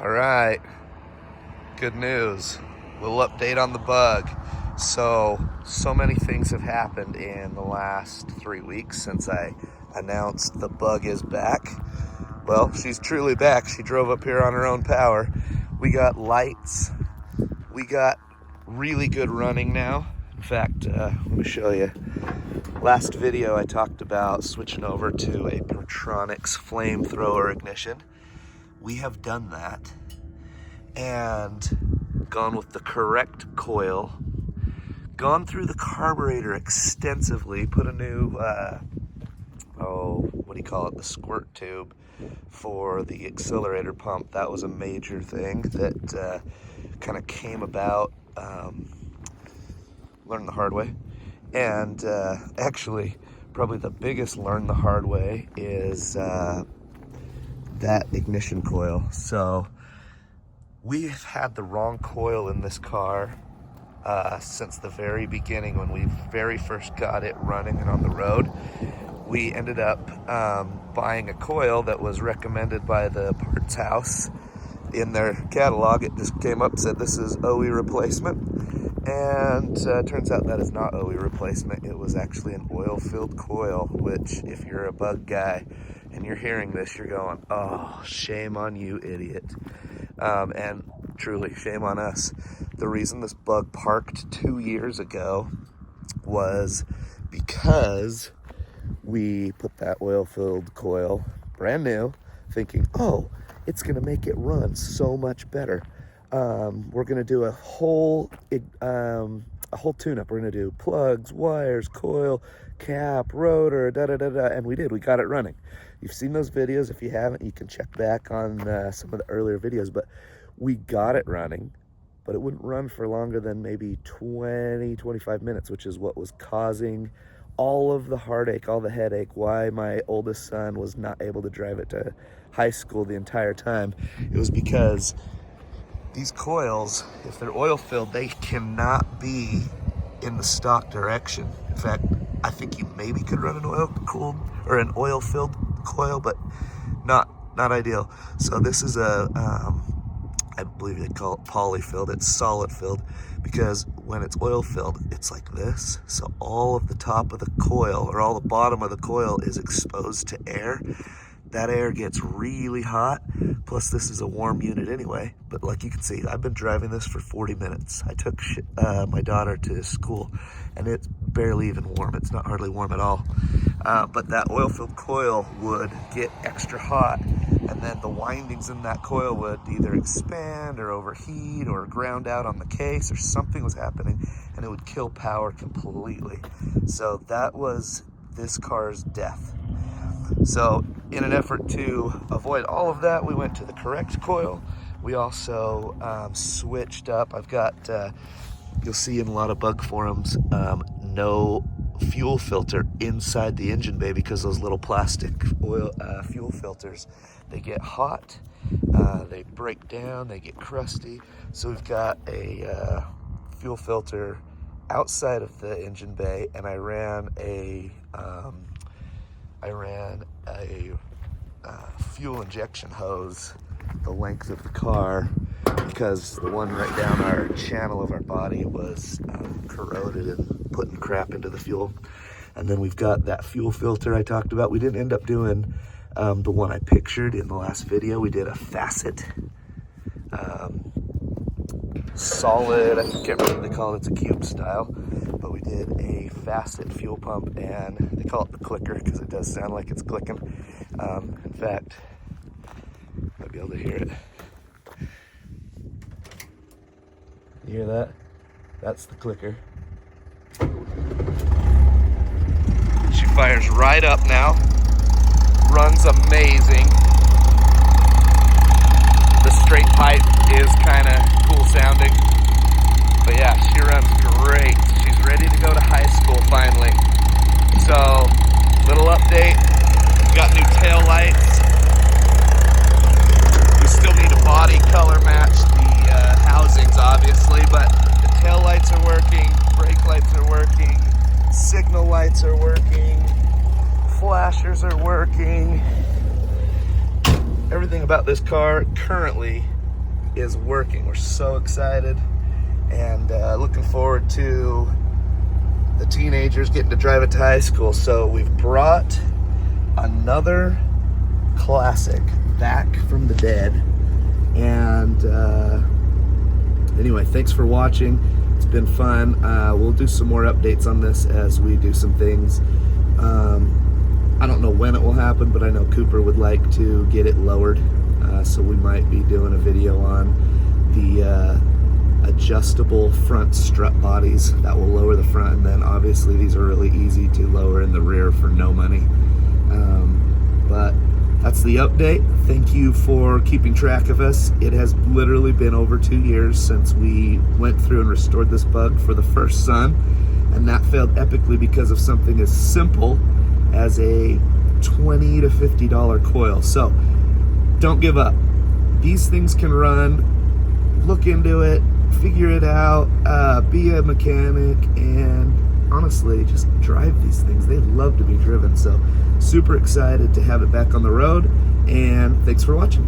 All right, good news. We'll update on the bug. So many things have happened in the last 3 weeks since I announced the bug is back. Well, she's truly back. She drove up here on her own power. We got lights. We got really good running now. In fact, let me show you. Last video I talked about switching over to a Pertronix flamethrower ignition. We have done that and gone with the correct coil, gone through the carburetor extensively, put a new, what do you call it, the squirt tube for the accelerator pump. That was a major thing that kind of came about, learned the hard way. And actually, probably the biggest learn the hard way is that ignition coil. So we've had the wrong coil in this car since the very beginning when we very first got it running and on the road. We ended up buying a coil that was recommended by the parts house in their catalog. It just came up, said this is OE replacement. And turns out that is not OE replacement. It was actually an oil-filled coil, which if you're a bug guy and you're hearing this, you're going, oh, shame on you, idiot. And truly, shame on us. The reason this bug parked 2 years ago was because we put that oil-filled coil, brand new, thinking, oh, it's gonna make it run so much better. We're gonna do a whole tune-up. We're gonna do plugs, wires, coil, cap, rotor, and we did. We got it running. You've seen those videos. If you haven't, you can check back on some of the earlier videos, but we got it running, but it wouldn't run for longer than maybe 20-25 minutes, which is what was causing all of the heartache, all the headache, why my oldest son was not able to drive it to high school the entire time. It was because these coils, if they're oil filled, they cannot be in the stock direction. In fact, I think you maybe could run an oil-cooled or an oil-filled coil, but not ideal. So this is a, I believe they call it poly-filled. It's solid-filled because when it's oil-filled, it's like this. So all of the top of the coil or all the bottom of the coil is exposed to air. That air gets really hot, plus this is a warm unit anyway. But like you can see, I've been driving this for 40 minutes. I took my daughter to school, and it's barely even warm. It's not hardly warm at all. But that oil-filled coil would get extra hot, and then the windings in that coil would either expand or overheat or ground out on the case, or something was happening, and it would kill power completely. So that was this car's death. So in an effort to avoid all of that, we went to the correct coil. We also switched up. I've got, you'll see in a lot of bug forums, no fuel filter inside the engine bay because those little plastic oil fuel filters, they get hot, they break down, they get crusty. So we've got a fuel filter outside of the engine bay, and I ran a fuel injection hose the length of the car because the one right down our channel of our body was corroded and putting crap into the fuel. And then we've got that fuel filter I talked about. We didn't end up doing the one I pictured in the last video. We did a facet solid, I can't remember what they call it, it's a cube style, but we did a facet fuel pump, and they call it the clicker because it does sound like it's clicking. In fact, you might be able to hear it. You hear that? That's the clicker. She fires right up now, runs amazing. The straight pipe is kind of cool sounding, but yeah, she runs great. She's ready to go to high school finally. So, little update, we got new tail lights. We still need to body color match the housings obviously, but the tail lights are working, brake lights are working, signal lights are working, flashers are working. Everything about this car currently is working. We're so excited, and looking forward to the teenagers getting to drive it to high school. So we've brought another classic back from the dead. And anyway, thanks for watching. It's been fun. We'll do some more updates on this as we do some things. I don't know when it will happen, but I know Cooper would like to get it lowered, so we might be doing a video on the adjustable front strut bodies that will lower the front, and then obviously these are really easy to lower in the rear for no money. But that's the update. Thank you for keeping track of us. It has literally been over 2 years since we went through and restored this bug for the first son, and that failed epically because of something as simple as a $20 to $50 coil. So don't give up. These things can run. Look into it, figure it out, be a mechanic, and honestly, just drive these things. They love to be driven. So super excited to have it back on the road, and thanks for watching.